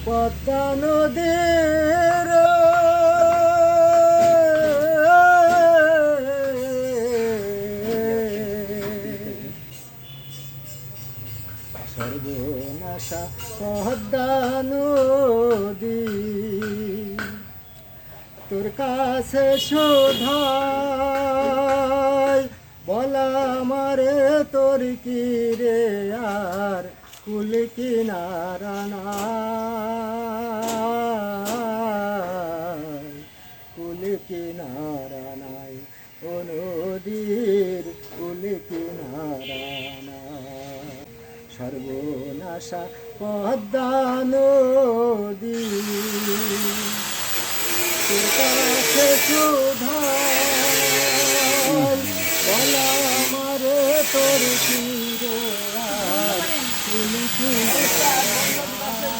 পদ্মা নদীর সর্বনাশা পদ্মা নদী তোর কাছে শোধাই বলা মারে তোর কি রে আর কুল কিনারা নাই, কুল কিনারা নাই, ও নদীর কুল কিনারা নাই। সর্বনাশা পদ্মা নদী তোর কাছে শোধাই বলা মারে তোর কি রে আর কুল কিনারা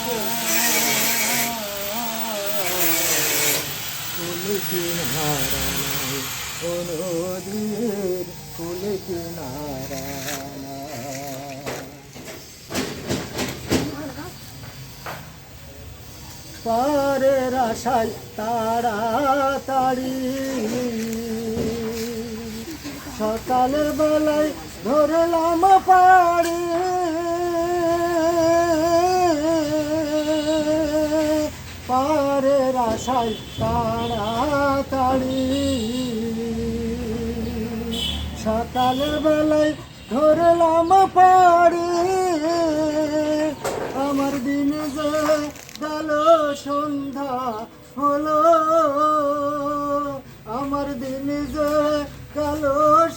কুল কিনারা নাই, ও নদীর কুল কিনারা নাই। পারের আশায় তাড়াতাড়ি সকাল বেলায় ধরলাম পাড়ি, পারের আশায় তাড়াতাড়ি সকাল বেলায় ধরলাম পাড়ি। আমার দিন যে গেল সন্ধ্যা হলো, আমার দিন যে গেল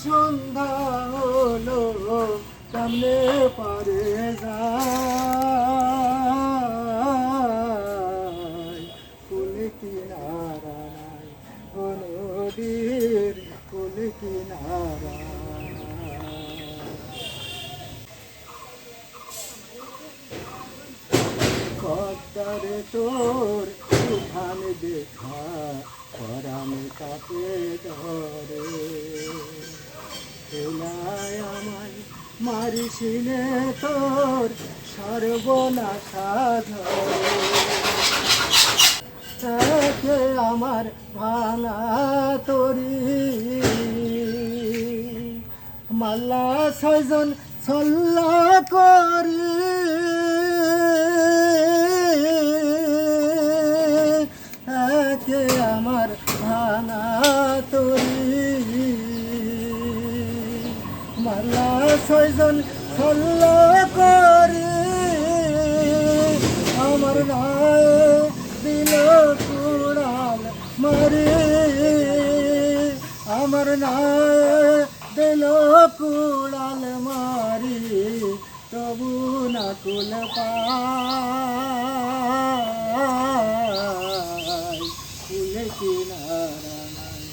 সন্ধ্যা হলো, সামনে পারে যায় কুল কিনারা নাই, ও নদীর কুল কিনারা। পদ্মারে তোর তুফান দেখা পরাণ কাপে ধরে, এলায় আমায় মারিসিনে তোর সর্বনাশা ধরে, আমার ভাঙা তরি মাল্লা ছয়জন ছল্লা করি, আমার ভাঙা তরি মাল্লা ছয়জন ছল্লা করি, আমার গায়ে দিল কুড়াল মারি, আমার গায়ে দিল কুড়াল মারি, তবু না কুল পাই, কুল কিনারা নাই,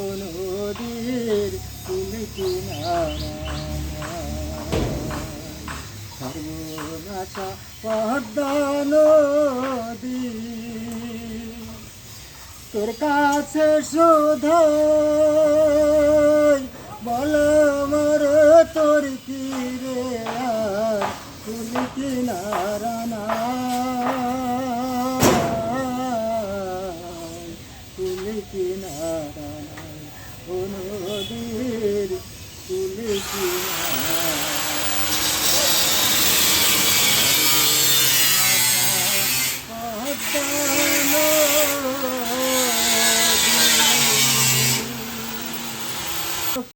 ও নদীর কুল কিনারা নাই। সর্বনাশা পদ্মা নদী তোর কাছে শোধাই বলো মরে তোর কি রে আর কুল কিনারা